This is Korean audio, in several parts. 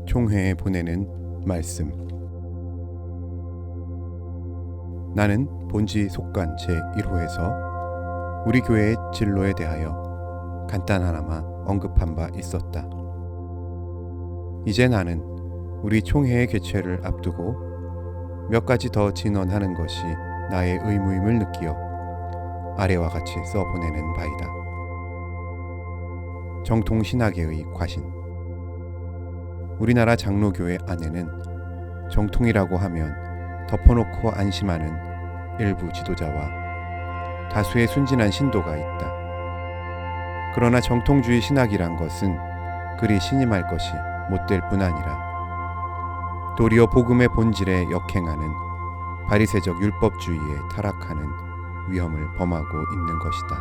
총회에 보내는 말씀. 나는 본지 속간 제1호에서 우리 교회의 진로에 대하여 간단하나마 언급한 바 있었다. 이제 나는 우리 총회의 개최를 앞두고 몇 가지 더 진언하는 것이 나의 의무임을 느끼어 아래와 같이 써보내는 바이다. 정통신학계의 과신. 우리나라 장로교회 안에는 정통이라고 하면 덮어놓고 안심하는 일부 지도자와 다수의 순진한 신도가 있다. 그러나 정통주의 신학이란 것은 그리 신임할 것이 못될 뿐 아니라 도리어 복음의 본질에 역행하는 바리새적 율법주의에 타락하는 위험을 범하고 있는 것이다.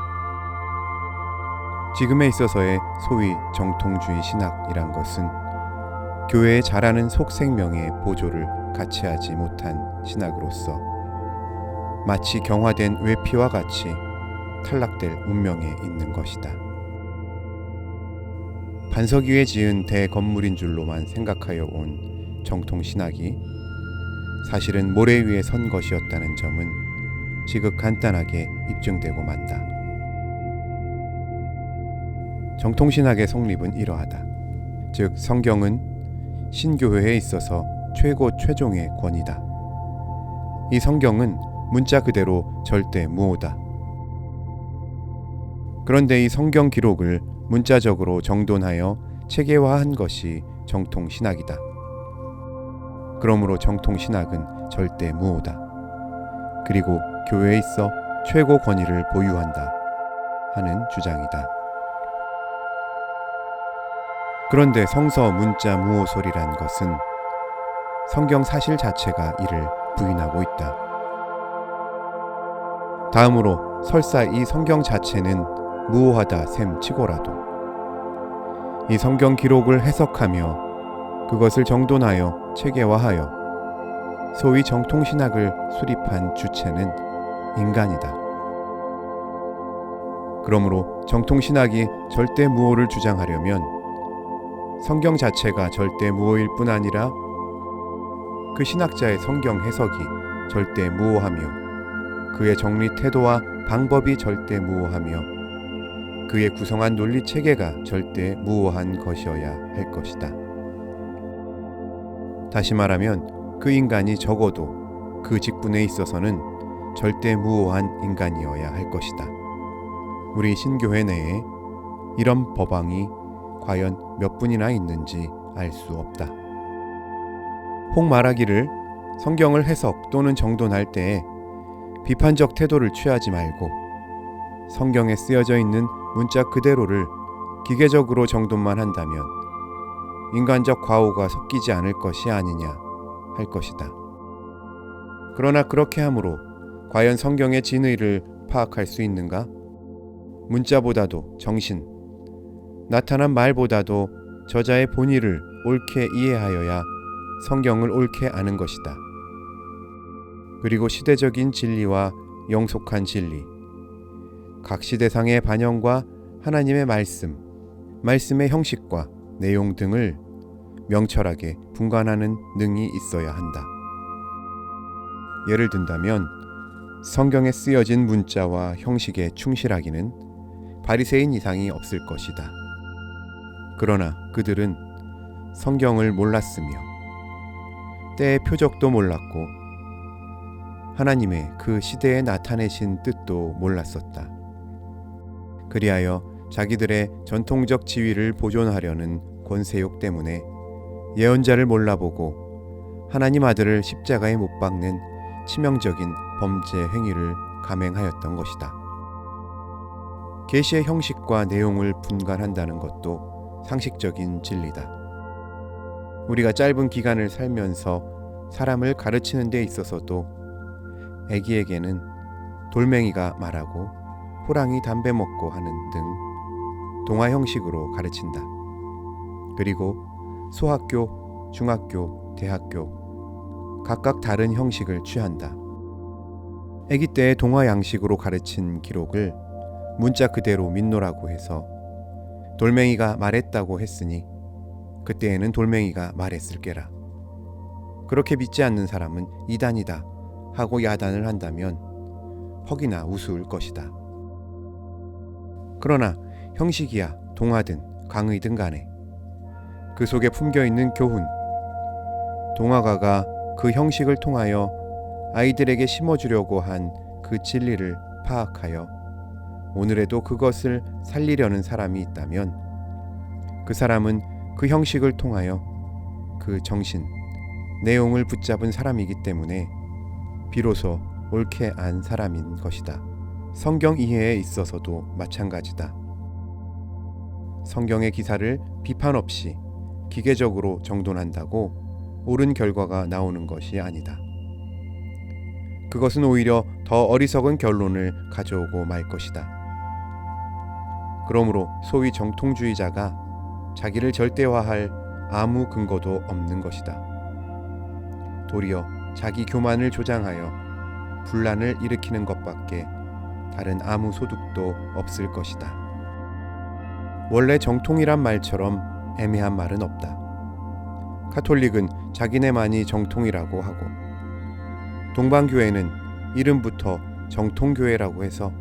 지금에 있어서의 소위 정통주의 신학이란 것은 교회에 자라는 속생명의 보조를 같이 하지 못한 신학으로서 마치 경화된 외피와 같이 탈락될 운명에 있는 것이다. 반석 위에 지은 대건물인 줄로만 생각하여 온 정통신학이 사실은 모래 위에 선 것이었다는 점은 지극 간단하게 입증되고 만다. 정통신학의 성립은 이러하다. 즉 성경은 신교회에 있어서 최고 최종의 권위다. 이 성경은 문자 그대로 절대 무오다. 그런데 이 성경 기록을 문자적으로 정돈하여 체계화한 것이 정통신학이다. 그러므로 정통신학은 절대 무오다. 그리고 교회에 있어 최고 권위를 보유한다 하는 주장이다. 그런데 성서 문자 무오설이란 것은 성경 사실 자체가 이를 부인하고 있다. 다음으로 설사 이 성경 자체는 무오하다 셈 치고라도 이 성경 기록을 해석하며 그것을 정돈하여 체계화하여 소위 정통신학을 수립한 주체는 인간이다. 그러므로 정통신학이 절대 무오를 주장하려면 성경 자체가 절대 무오일 뿐 아니라 그 신학자의 성경 해석이 절대 무오하며 그의 정리 태도와 방법이 절대 무오하며 그의 구성한 논리 체계가 절대 무오한 것이어야 할 것이다. 다시 말하면 그 인간이 적어도 그 직분에 있어서는 절대 무오한 인간이어야 할 것이다. 우리 신교회 내에 이런 법앙이 과연 몇 분이나 있는지 알 수 없다. 혹 말하기를 성경을 해석 또는 정돈할 때에 비판적 태도를 취하지 말고 성경에 쓰여져 있는 문자 그대로를 기계적으로 정돈만 한다면 인간적 과오가 섞이지 않을 것이 아니냐 할 것이다. 그러나 그렇게 함으로 과연 성경의 진의를 파악할 수 있는가? 문자보다도 정신, 나타난 말보다도 저자의 본의를 옳게 이해하여야 성경을 옳게 아는 것이다. 그리고 시대적인 진리와 영속한 진리, 각 시대상의 반영과 하나님의 말씀의 형식과 내용 등을 명철하게 분간하는 능이 있어야 한다. 예를 든다면 성경에 쓰여진 문자와 형식에 충실하기는 바리새인 이상이 없을 것이다. 그러나 그들은 성경을 몰랐으며 때의 표적도 몰랐고 하나님의 그 시대에 나타내신 뜻도 몰랐었다. 그리하여 자기들의 전통적 지위를 보존하려는 권세욕 때문에 예언자를 몰라보고 하나님 아들을 십자가에 못 박는 치명적인 범죄 행위를 감행하였던 것이다. 계시의 형식과 내용을 분간한다는 것도 상식적인 진리다. 우리가 짧은 기간을 살면서 사람을 가르치는 데 있어서도 애기에게는 돌멩이가 말하고 호랑이 담배 먹고 하는 등 동화 형식으로 가르친다. 그리고 소학교, 중학교, 대학교 각각 다른 형식을 취한다. 애기 때의 동화 양식으로 가르친 기록을 문자 그대로 믿노라고 해서 돌멩이가 말했다고 했으니 그때에는 돌멩이가 말했을 게라. 그렇게 믿지 않는 사람은 이단이다 하고 야단을 한다면 퍽이나 우스울 것이다. 그러나 형식이야 동화든 강의든 간에 그 속에 품겨있는 교훈, 동화가가 그 형식을 통하여 아이들에게 심어주려고 한 그 진리를 파악하여 오늘에도 그것을 살리려는 사람이 있다면 그 사람은 그 형식을 통하여 그 정신, 내용을 붙잡은 사람이기 때문에 비로소 옳게 안 사람인 것이다. 성경 이해에 있어서도 마찬가지다. 성경의 기사를 비판 없이 기계적으로 정돈한다고 옳은 결과가 나오는 것이 아니다. 그것은 오히려 더 어리석은 결론을 가져오고 말 것이다. 그러므로 소위 정통주의자가 자기를 절대화할 아무 근거도 없는 것이다. 도리어 자기 교만을 조장하여 분란을 일으키는 것밖에 다른 아무 소득도 없을 것이다. 원래 정통이란 말처럼 애매한 말은 없다. 가톨릭은 자기네만이 정통이라고 하고 동방교회는 이름부터 정통교회라고 해서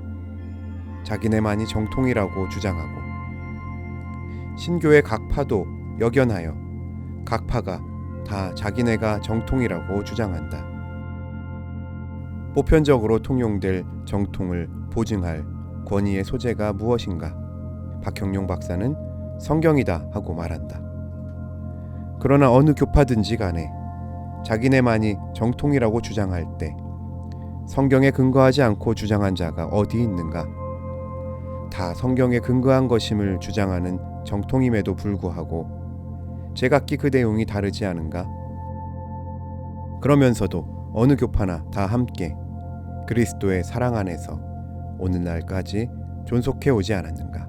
자기네만이 정통이라고 주장하고 신교의 각 파도 역연하여 각 파가 다 자기네가 정통이라고 주장한다. 보편적으로 통용될 정통을 보증할 권위의 소재가 무엇인가? 박형룡 박사는 성경이다 하고 말한다. 그러나 어느 교파든지 간에 자기네만이 정통이라고 주장할 때 성경에 근거하지 않고 주장한 자가 어디 있는가? 다 성경에 근거한 것임을 주장하는 정통임에도 불구하고 제각기 그 내용이 다르지 않은가? 그러면서도 어느 교파나 다 함께 그리스도의 사랑 안에서 오늘날까지 존속해 오지 않았는가?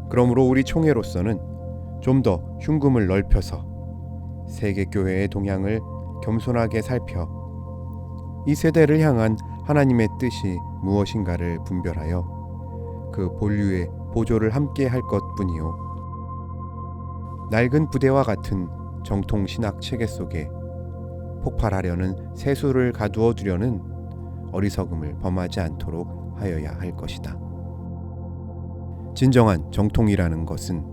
그러므로 우리 총회로서는 좀 더 흉금을 넓혀서 세계교회의 동향을 겸손하게 살펴 이 세대를 향한 하나님의 뜻이 무엇인가를 분별하여 그 본류의 보조를 함께 할 것뿐이요 낡은 부대와 같은 정통 신학 체계 속에 폭발하려는 세수를 가두어 두려는 어리석음을 범하지 않도록 하여야 할 것이다. 진정한 정통이라는 것은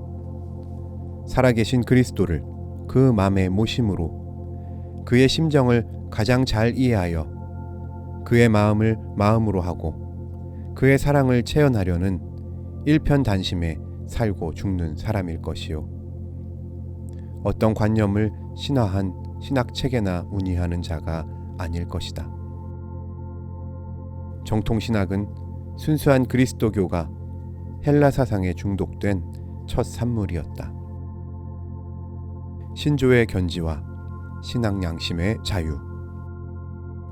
살아계신 그리스도를 그 맘에 모심으로 그의 심정을 가장 잘 이해하여 그의 마음을 마음으로 하고 그의 사랑을 체현하려는 일편단심에 살고 죽는 사람일 것이요 어떤 관념을 신화한 신학체계나 운이하는 자가 아닐 것이다. 정통신학은 순수한 그리스도교가 헬라 사상에 중독된 첫 산물이었다. 신조의 견지와 신앙 양심의 자유.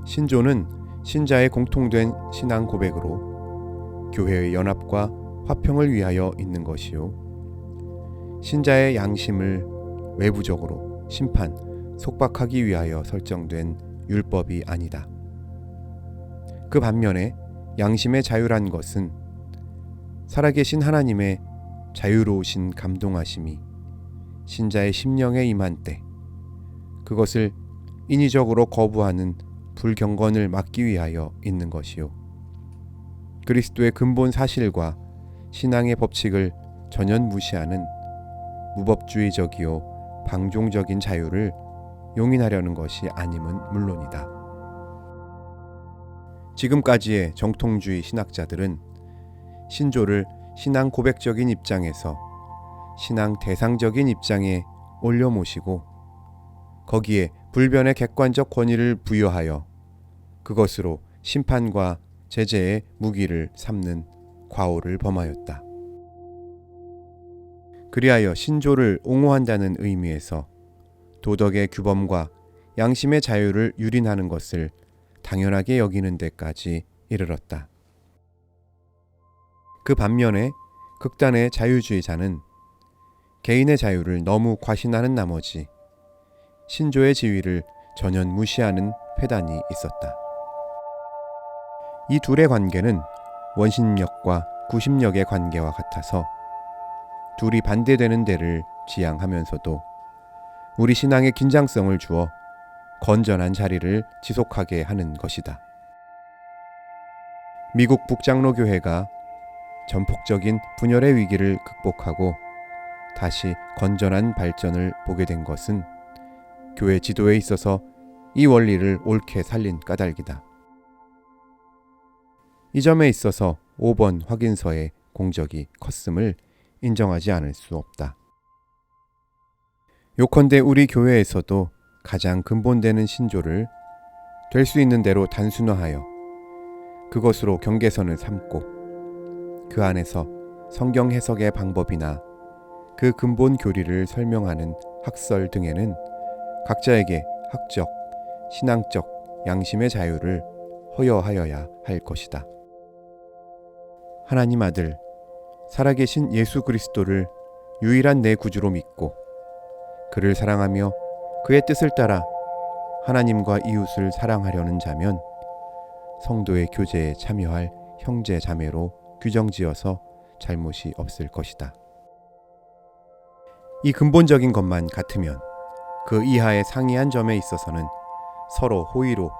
신조는 신자의 공통된 신앙 고백으로 교회의 연합과 화평을 위하여 있는 것이요 신자의 양심을 외부적으로 심판, 속박하기 위하여 설정된 율법이 아니다. 그 반면에 양심의 자유란 것은 살아계신 하나님의 자유로우신 감동하심이 신자의 심령에 임한 때 그것을 인위적으로 거부하는 불경건을 막기 위하여 있는 것이요 그리스도의 근본 사실과 신앙의 법칙을 전혀 무시하는 무법주의적이요 방종적인 자유를 용인하려는 것이 아님은 물론이다. 지금까지의 정통주의 신학자들은 신조를 신앙 고백적인 입장에서 신앙 대상적인 입장에 올려 모시고 거기에 불변의 객관적 권위를 부여하여 그것으로 심판과 제재의 무기를 삼는 과오를 범하였다. 그리하여 신조를 옹호한다는 의미에서 도덕의 규범과 양심의 자유를 유린하는 것을 당연하게 여기는 데까지 이르렀다. 그 반면에 극단의 자유주의자는 개인의 자유를 너무 과신하는 나머지 신조의 지위를 전혀 무시하는 패단이 있었다. 이 둘의 관계는 원심력과 구심력의 관계와 같아서 둘이 반대되는 데를 지향하면서도 우리 신앙의 긴장성을 주어 건전한 자리를 지속하게 하는 것이다. 미국 북장로교회가 전폭적인 분열의 위기를 극복하고 다시 건전한 발전을 보게 된 것은 교회 지도에 있어서 이 원리를 옳게 살린 까닭이다. 이 점에 있어서 5번 확인서의 공적이 컸음을 인정하지 않을 수 없다. 요컨대 우리 교회에서도 가장 근본되는 신조를 될 수 있는 대로 단순화하여 그것으로 경계선을 삼고 그 안에서 성경 해석의 방법이나 그 근본 교리를 설명하는 학설 등에는 각자에게 학적, 신앙적 양심의 자유를 허여하여야 할 것이다. 하나님 아들, 살아계신 예수 그리스도를 유일한 내 구주로 믿고 그를 사랑하며 그의 뜻을 따라 하나님과 이웃을 사랑하려는 자면 성도의 교제에 참여할 형제 자매로 규정지어서 잘못이 없을 것이다. 이 근본적인 것만 같으면 그 이하의 상이한 점에 있어서는 서로 호의로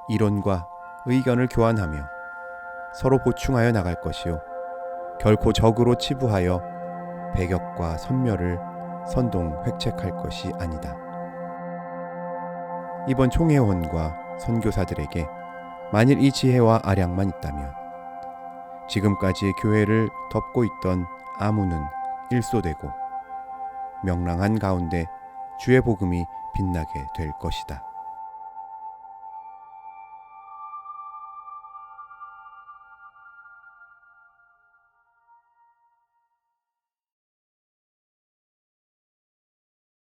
이론과 의견을 교환하며 서로 보충하여 나갈 것이요 결코 적으로 치부하여 배격과 선멸을 선동 획책할 것이 아니다. 이번 총회원과 선교사들에게 만일 이 지혜와 아량만 있다면 지금까지의 교회를 덮고 있던 암우는 일소되고 명랑한 가운데 주의 복음이 빛나게 될 것이다.